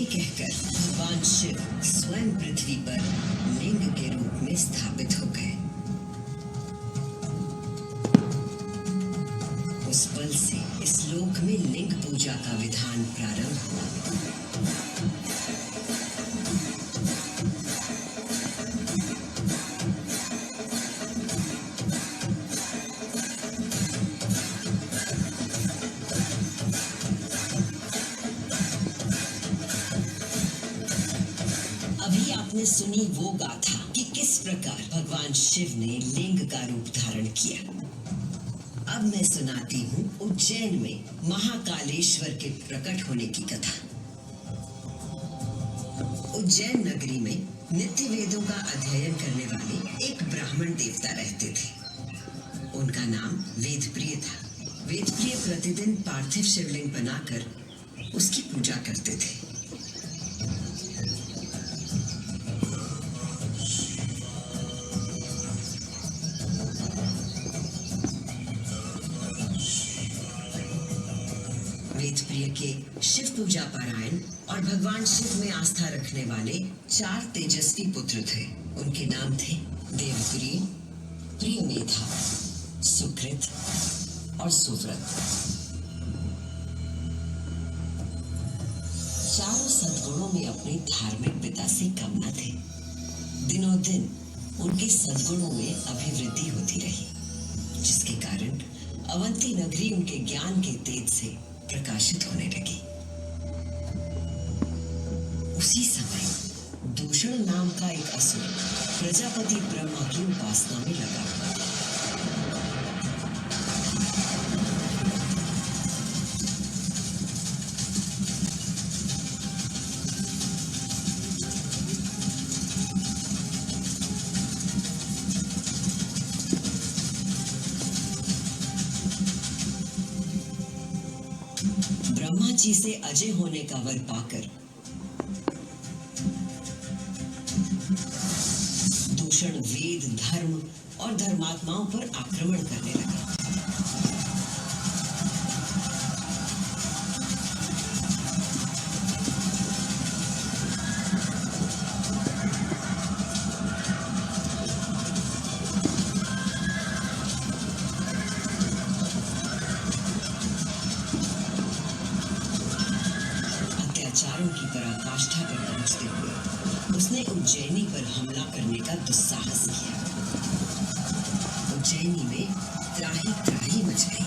कहकर भगवान शिव स्वयं पृथ्वी पर लिंग के रूप में स्थापित हो गए। उस पल से इस लोक में लिंग पूजा का विधान प्रारंभ हुआ। अभी आपने सुनी वो गाथा कि किस प्रकार भगवान शिव ने लिंग का रूप धारण किया। अब मैं सुनाती हूँ उज्जैन में महाकालेश्वर के प्रकट होने की कथा। उज्जैन नगरी में नित्य वेदों का अध्ययन करने वाले एक ब्राह्मण देवता रहते थे। उनका नाम वेदप्रिय था। वेदप्रिय प्रतिदिन पार्थिव शिवलिंग बनाकर उसकी पूजा करते थे। वेदप्रिय के शिव पूजा पारायण और भगवान शिव में आस्था रखने वाले 4 तेजस्वी पुत्र थे। उनके नाम थे देवप्रिय, प्रियमेधा, सुकृत और सुव्रत। चारों सद्गुणों में अपने धार्मिक पिता से कम न थे। दिनों दिन उनके सद्गुणों में अभिवृद्धि होती रही, जिसके कारण अवंती नगरी उनके ज्ञान के तेज से प्रकाशित होने लगी। उसी समय दूषण नाम का एक असुर प्रजापति ब्रह्मा की उपासना में लगा हुआ था। ब्रह्मा जी से अजय होने का वर पाकर दूषण वेद, धर्म और धर्मात्माओं पर आक्रमण करने लगा। अत्याचारों की पराकाष्ठा पर पहुंचते हुए उसने उज्जैनी पर हमला करने का दुस्साहस किया। उज्जैनी में त्राही त्राही मच गई।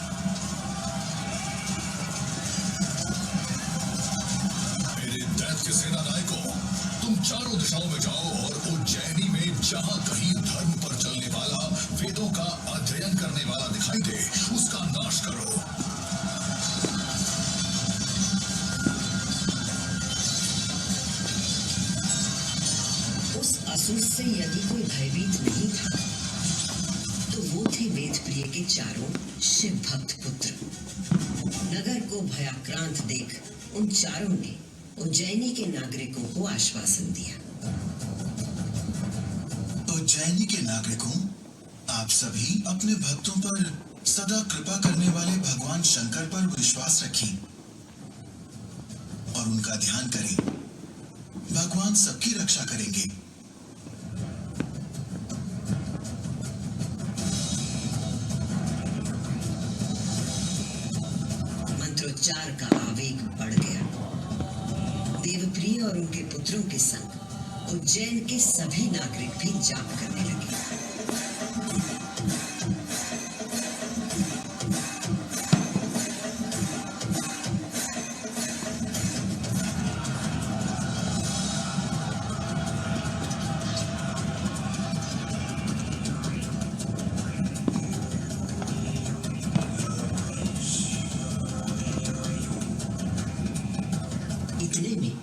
मेरे दैत्य सेनानायकों, तुम चारों दिशाओं में जाओ और उज्जैनी में जहां कहीं धर्म पर चलने वाला, वेदों का अध्ययन करने वाला दिखाई दे, उसका नाश करो। असुर से यदि कोई भयभीत नहीं था तो वो थे वेदप्रिय के चारों शिव भक्त पुत्र। नगर को भयाक्रांत देख उन चारों ने उज्जैनी के नागरिकों को आश्वासन दिया। उज्जैनी के नागरिकों, आप सभी अपने भक्तों पर सदा कृपा करने वाले भगवान शंकर पर विश्वास रखें और उनका ध्यान करें। भगवान सबकी रक्षा करेंगे। मंत्रोच्चार का आवेग बढ़ गया। देवप्रिय और उनके पुत्रों के संग उज्जैन के सभी नागरिक भी जाप करने लगे। इतने में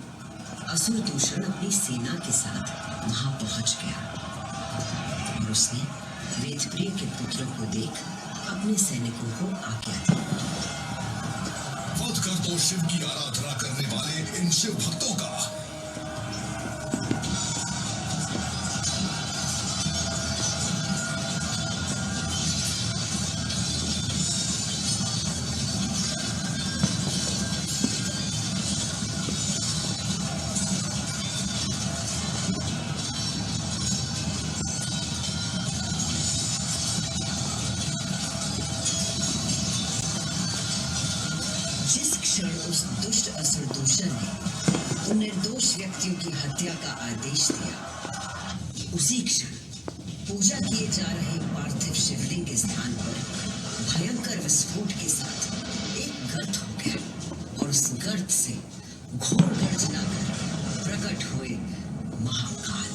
असुर दूषण अपनी सेना के साथ वहां पहुंच गया और उसने वेदप्रिय के पुत्रों को देख अपने सैनिकों को आज्ञा दी। वध कर दो शिव की आराधना करने वाले इन शिव भक्तों का। क्षण उस दुष्ट असुर दूषण ने उन निर्दोष व्यक्तियों की हत्या का आदेश दिया, उसी क्षण पूजा किए जा रहे पार्थिव शिवलिंग के स्थान पर भयंकर विस्फोट के साथ एक गर्त हो गया और उस गर्त से घोर गर्जना कर प्रकट हुए महाकाल।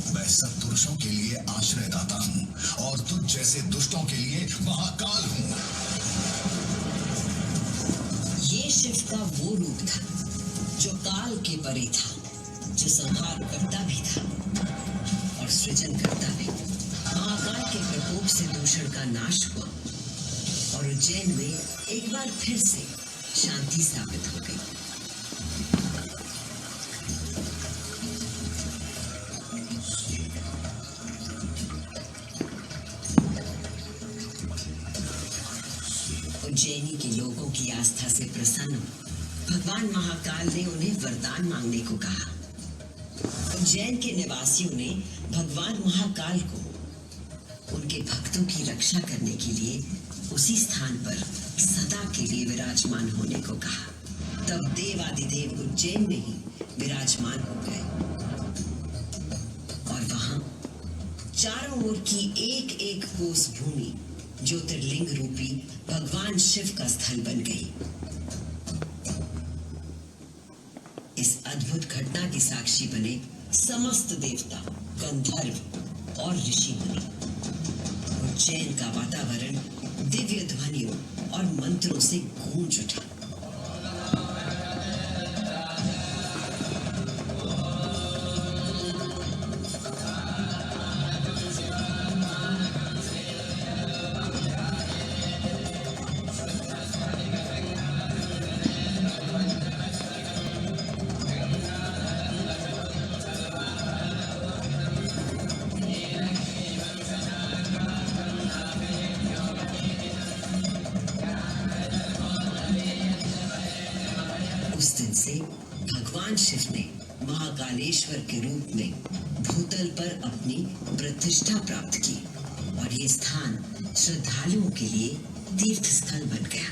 मैं सब पुरुषों के लिए आश्रयदाता हूँ और तुझ जैसे दुष्टों के लिए महाकाल हूँ। ये शिव का वो रूप था जो काल के परे था, जो संहार करता भी था और सृजन करता भी। महाकाल के प्रकोप से दूषण का नाश हुआ और उज्जैन में एक बार फिर से शांति स्थापित हो गई। उज्जैनी के लोगों की आस्था से प्रसन्न भगवान महाकाल ने उन्हें वरदान मांगने को कहा। उज्जैन के निवासियों ने भगवान महाकाल को उनके भक्तों की रक्षा करने के लिए उसी स्थान पर सदा के लिए विराजमान होने को कहा। तब देवादिदेव उज्जैन में ही विराजमान हो गए और वहां चारों ओर की एक एक कोस भूमि ज्योतिर्लिंग रूपी भगवान शिव का स्थल बन गई। इस अद्भुत घटना की साक्षी बने समस्त देवता, गंधर्व और ऋषि मुनि। उज्जैन का वातावरण दिव्य ध्वनियों और मंत्रों से गूंज उठा। उस दिन से भगवान शिव ने महाकालेश्वर के रूप में भूतल पर अपनी प्रतिष्ठा प्राप्त की और ये स्थान श्रद्धालुओं के लिए तीर्थ स्थल बन गया।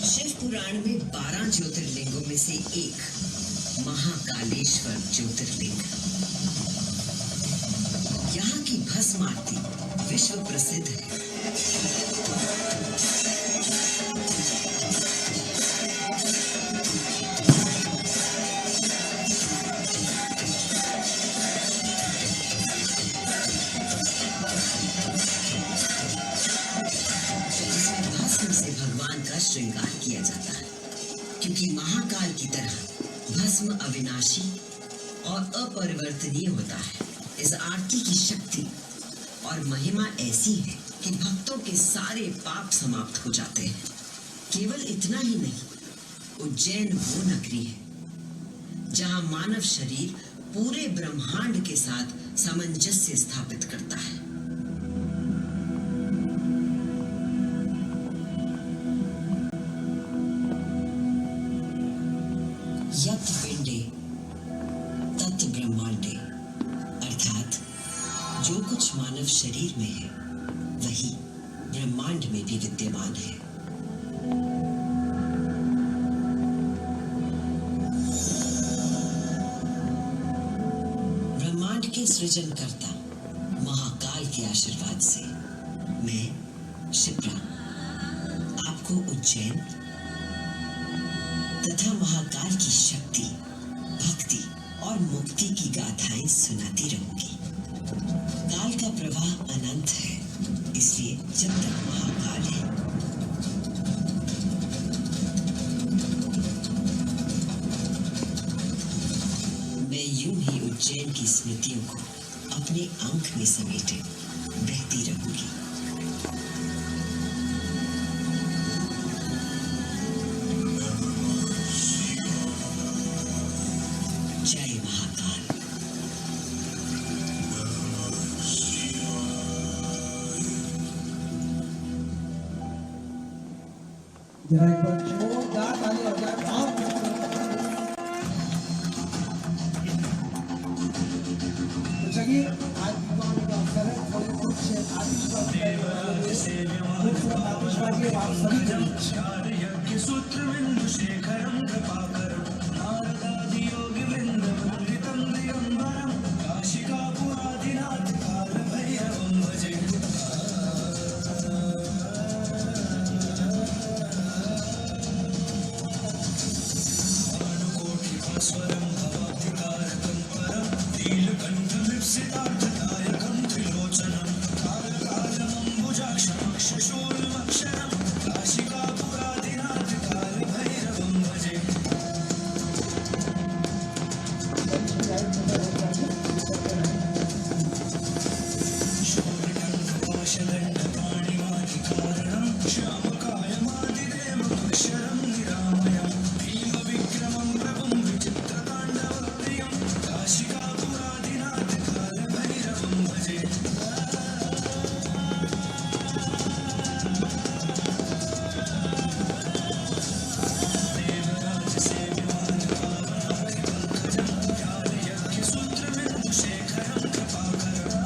शिव पुराण में 12 ज्योतिर्लिंगों में से एक महाकालेश्वर ज्योतिर्लिंग। यहाँ की भस्म आरती विश्व प्रसिद्ध है। भस्म से भगवान का श्रृंगार किया जाता है, क्योंकि महाकाल की तरह भस्म अविनाशी और अपरिवर्तनीय होता है। इस आरती की शक्ति और महिमा ऐसी है कि भक्तों के सारे पाप समाप्त हो जाते हैं। केवल इतना ही नहीं, उज्जैन वो नगरी है जहां मानव शरीर पूरे ब्रह्मांड के साथ सामंजस्य स्थापित करता है। यत् पिंडे तत् ब्रह्मांडे, अर्थात जो कुछ मानव शरीर में है वही ब्रह्मांड में भी विद्यमान है। ब्रह्मांड के सृजनकर्ता महाकाल के आशीर्वाद से मैं शिप्रा आपको उज्जैन तथा महाकाल की शक्ति, भक्ति और मुक्ति की गाथाएं सुनाती रहूंगी। काल का प्रवाह अनंत है, इसलिए जब तक महाकाल है मैं यूं ही उज्जैन की स्मृतियों को अपने आंख में समेटे बहती रहूंगी। जय महाकाल। जरा एक बार जोरदार ताली हो जाए बहुत तो चलिए आज दीपावली का अवसर है थोड़े कुछ आतिशबाजी आप सभी को सूत्र बिंदु शेखरम कृपाकरम नारदादि योगी वृंद वंदितम दिगंबरम काशिका पुरादिनाथ काल भैरवम भजे अनुकोटि भास्वरम भवाधिकारकम परम नीलकंठ विप्सितार्थदायकम त्रिलोचनम कालकालम अंबुजाक्षम शूलमक्षरम काशिका पुरादिनाथ काल भैरवम भजे शूर्यङ्कपाशदण्डपाणिमाधिकारणं श्यामकायमादिदेवमक्षरं निरामयं भीमविक्रमं प्रभुं विचित्रताण्डवप्रियं काशिकापुरादिनाथ कालभैरवं भजे देवराजसेव्यमान पावनादिपङ्कजं ज्ञानयज्ञसूत्रबिन्दुशेखरं कृपाकरं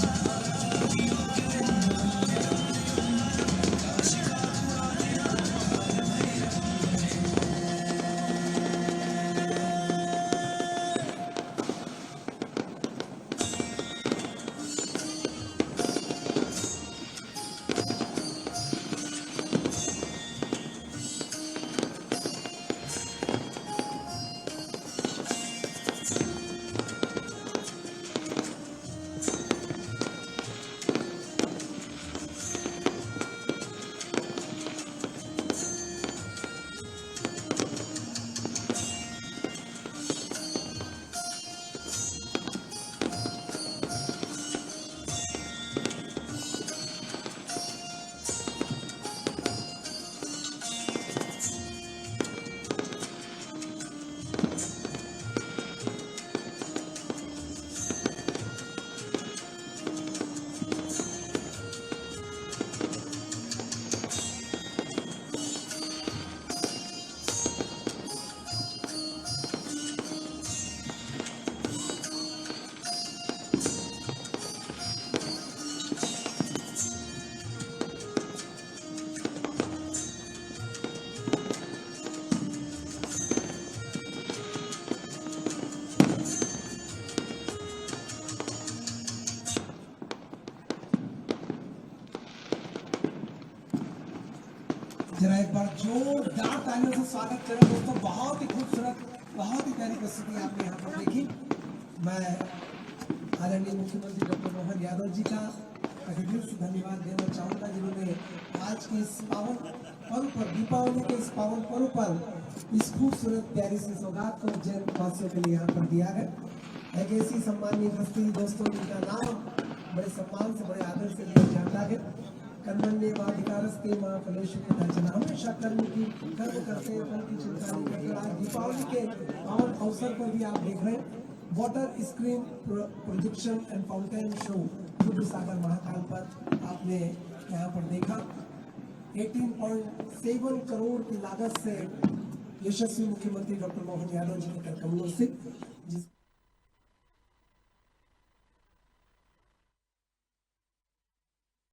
जरा एक बार जोरदार तालियों से स्वागत करें दोस्तों बहुत ही खूबसूरत बहुत ही प्यारी प्रस्तुति आपने यहाँ पर देखी मैं आदरणीय मुख्यमंत्री डॉक्टर मोहन यादव जी का दिल से धन्यवाद देना चाहूँगा जिन्होंने आज के इस पावन पर्व पर दीपावली के इस पावन पर्व पर इस खूबसूरत प्यारी सी सौगात को जैन वासियों के लिए यहाँ पर दिया है एक ऐसी सम्मानीय हस्ती दोस्तों जिनका नाम बड़े सम्मान से बड़े आदर से लिया जाता है कर्मण्य वाधिकारस्ते मां फलेषु कदाचन हमेशा कर्म की कर्म करते हैं फल की चिंता नहीं करते आज दीपावली के पावन अवसर पर भी आप देख रहे हैं water screen projection and fountain show Dudhsagar Mahakal पर आपने यहाँ पर देखा 18.7 करोड़ की लागत से यशस्वी मुख्यमंत्री डॉक्टर मोहन यादव जी के कमलों से जिस